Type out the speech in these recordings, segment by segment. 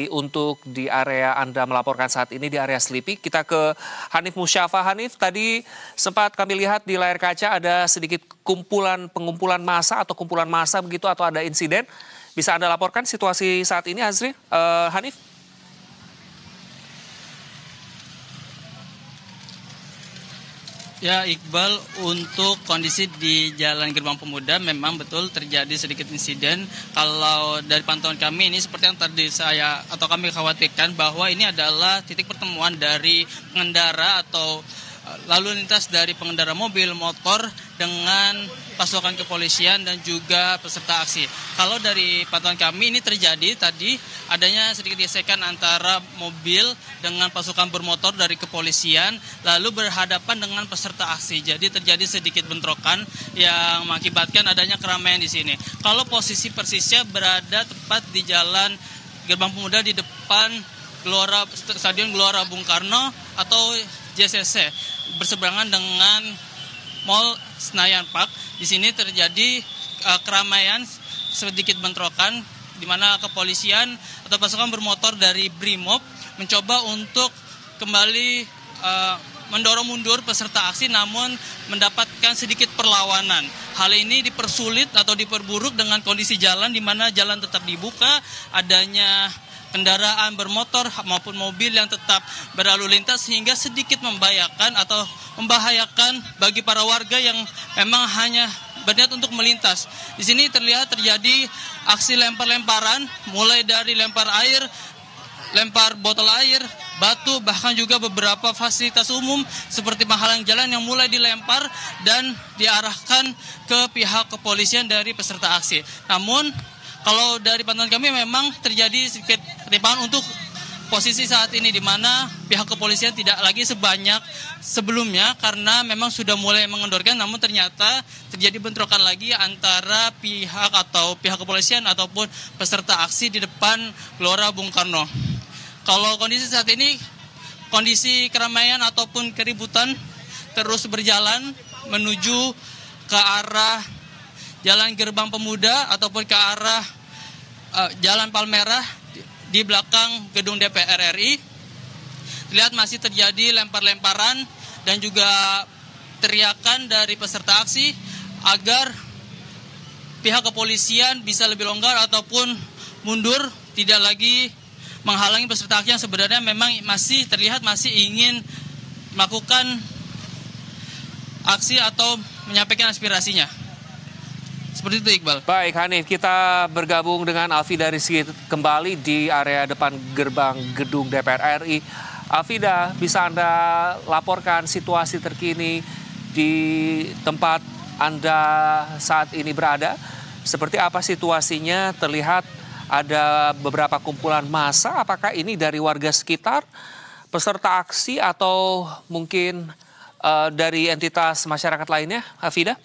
untuk di area Anda melaporkan saat ini di area Selipi. Kita ke Hanif Musyafa. Hanif, tadi sempat kami lihat di layar kaca ada sedikit pengumpulan massa atau kumpulan massa begitu atau ada insiden. Bisa Anda laporkan situasi saat ini, Azri? Hanif? Ya, Iqbal, untuk kondisi di Jalan Gerbang Pemuda memang betul terjadi sedikit insiden. Kalau dari pantauan kami ini seperti yang tadi kami khawatirkan bahwa ini adalah titik pertemuan dari pengendara atau lalu lintas dari pengendara mobil, motor dengan pasukan kepolisian dan juga peserta aksi. Kalau dari pantauan kami ini terjadi tadi adanya sedikit gesekan antara mobil dengan pasukan bermotor dari kepolisian lalu berhadapan dengan peserta aksi. Jadi terjadi sedikit bentrokan yang mengakibatkan adanya keramaian di sini. Kalau posisi persisnya berada tepat di Jalan Gerbang Pemuda di depan Stadion Gelora Bung Karno atau JCC berseberangan dengan Mall Senayan Park. Di sini terjadi keramaian, sedikit bentrokan di mana kepolisian atau pasukan bermotor dari Brimob mencoba untuk kembali mendorong mundur peserta aksi namun mendapatkan sedikit perlawanan. Hal ini dipersulit atau diperburuk dengan kondisi jalan di mana jalan tetap dibuka, adanya kendaraan bermotor maupun mobil yang tetap berlalu lintas sehingga sedikit membahayakan bagi para warga yang memang hanya berniat untuk melintas. Di sini terlihat terjadi aksi lempar-lemparan mulai dari lempar air, lempar botol air, batu, bahkan juga beberapa fasilitas umum seperti penghalang jalan yang mulai dilempar dan diarahkan ke pihak kepolisian dari peserta aksi. Namun kalau dari pantauan kami memang terjadi sedikit ketimpangan untuk posisi saat ini di mana pihak kepolisian tidak lagi sebanyak sebelumnya karena memang sudah mulai mengendorkan, namun ternyata terjadi bentrokan lagi antara pihak kepolisian ataupun peserta aksi di depan Gelora Bung Karno. Kalau kondisi saat ini, kondisi keramaian ataupun keributan terus berjalan menuju ke arah Jalan Gerbang Pemuda ataupun ke arah Jalan Palmerah di belakang gedung DPR RI. Terlihat masih terjadi lempar-lemparan dan juga teriakan dari peserta aksi agar pihak kepolisian bisa lebih longgar ataupun mundur, tidak lagi menghalangi peserta aksi yang sebenarnya memang masih terlihat masih ingin melakukan aksi atau menyampaikan aspirasinya. Seperti itu, Iqbal. Baik, Hanif, kita bergabung dengan Alfida Rizky kembali di area depan gerbang gedung DPR RI. Alfida, bisa Anda laporkan situasi terkini di tempat Anda saat ini berada? Seperti apa situasinya? Terlihat ada beberapa kumpulan massa. Apakah ini dari warga sekitar, peserta aksi, atau mungkin dari entitas masyarakat lainnya, Alfida?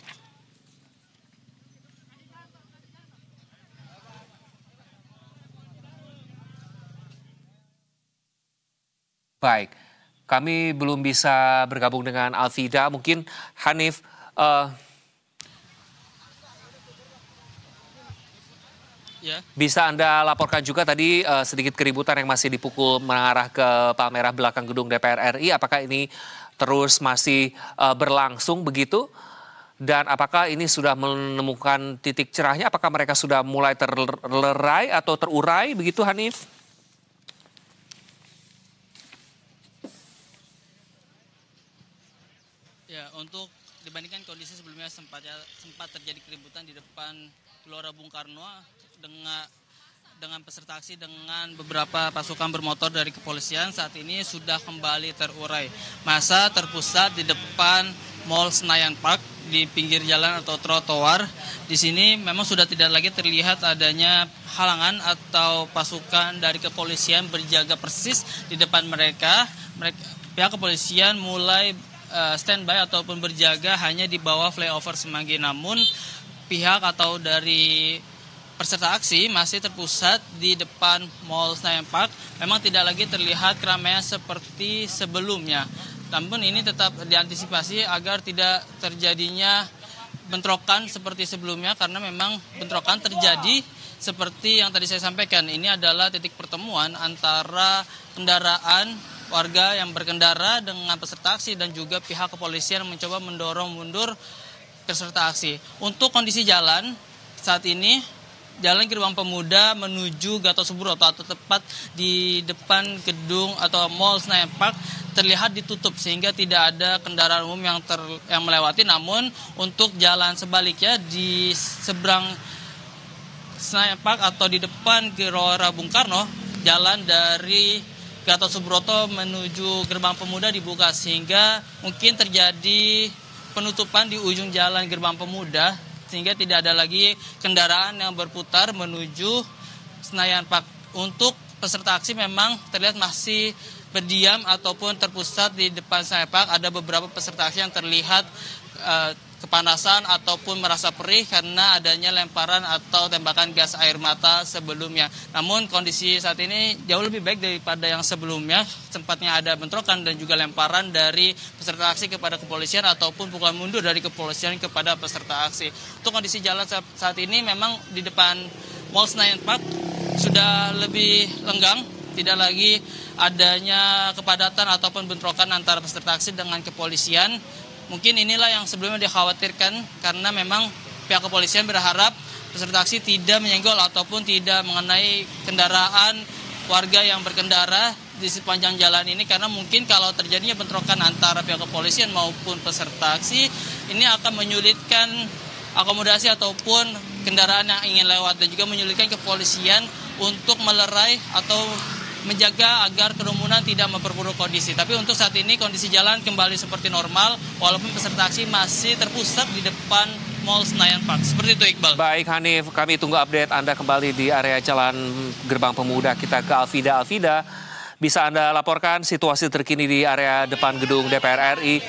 Baik, kami belum bisa bergabung dengan Alfida. Mungkin Hanif, bisa Anda laporkan juga tadi sedikit keributan yang masih dipukul mengarah ke Palmerah belakang gedung DPR RI. Apakah ini terus masih berlangsung begitu? Dan apakah ini sudah menemukan titik cerahnya? Apakah mereka sudah mulai terlerai atau terurai begitu, Hanif? Ya, untuk dibandingkan kondisi sebelumnya sempat terjadi keributan di depan Gelora Bung Karno dengan peserta aksi dengan beberapa pasukan bermotor dari kepolisian, saat ini sudah kembali terurai. Massa terpusat di depan Mall Senayan Park di pinggir jalan atau trotoar. Di sini memang sudah tidak lagi terlihat adanya halangan atau pasukan dari kepolisian berjaga persis di depan mereka. Pihak kepolisian mulai standby ataupun berjaga hanya di bawah flyover Semanggi. Namun pihak atau dari peserta aksi masih terpusat di depan Mall Senayan Park. Memang tidak lagi terlihat keramaian seperti sebelumnya. Namun ini tetap diantisipasi agar tidak terjadinya bentrokan seperti sebelumnya karena memang bentrokan terjadi seperti yang tadi saya sampaikan, ini adalah titik pertemuan antara kendaraan warga yang berkendara dengan peserta aksi dan juga pihak kepolisian mencoba mendorong mundur peserta aksi. Untuk kondisi jalan saat ini, Jalan Gerbang Pemuda menuju Gatot Subroto atau tepat di depan gedung atau Mall Senayan Park terlihat ditutup sehingga tidak ada kendaraan umum yang melewati. Namun untuk jalan sebaliknya di seberang Senayan Park atau di depan Gelora Bung Karno, jalan dari Gatot Subroto menuju Gerbang Pemuda dibuka sehingga mungkin terjadi penutupan di ujung jalan Gerbang Pemuda sehingga tidak ada lagi kendaraan yang berputar menuju Senayan Park. Untuk peserta aksi memang terlihat masih berdiam ataupun terpusat di depan Senayan Park. Ada beberapa peserta aksi yang terlihat kepanasan ataupun merasa perih karena adanya lemparan atau tembakan gas air mata sebelumnya. Namun kondisi saat ini jauh lebih baik daripada yang sebelumnya. Sempatnya ada bentrokan dan juga lemparan dari peserta aksi kepada kepolisian ataupun pukulan mundur dari kepolisian kepada peserta aksi. Untuk kondisi jalan saat ini memang di depan Mall Senayan Park sudah lebih lenggang. Tidak lagi adanya kepadatan ataupun bentrokan antara peserta aksi dengan kepolisian. Mungkin inilah yang sebelumnya dikhawatirkan karena memang pihak kepolisian berharap peserta aksi tidak menyenggol ataupun tidak mengenai kendaraan warga yang berkendara di sepanjang jalan ini, karena mungkin kalau terjadinya bentrokan antara pihak kepolisian maupun peserta aksi ini akan menyulitkan akomodasi ataupun kendaraan yang ingin lewat dan juga menyulitkan kepolisian untuk melerai atau menjaga agar kerumunan tidak memperburuk kondisi. Tapi untuk saat ini kondisi jalan kembali seperti normal walaupun peserta aksi masih terpusat di depan Mall Senayan Park. Seperti itu, Iqbal. Baik Hanif, kami tunggu update Anda kembali di area Jalan Gerbang Pemuda. Kita ke Alvida. Alvida, bisa Anda laporkan situasi terkini di area depan gedung DPR RI?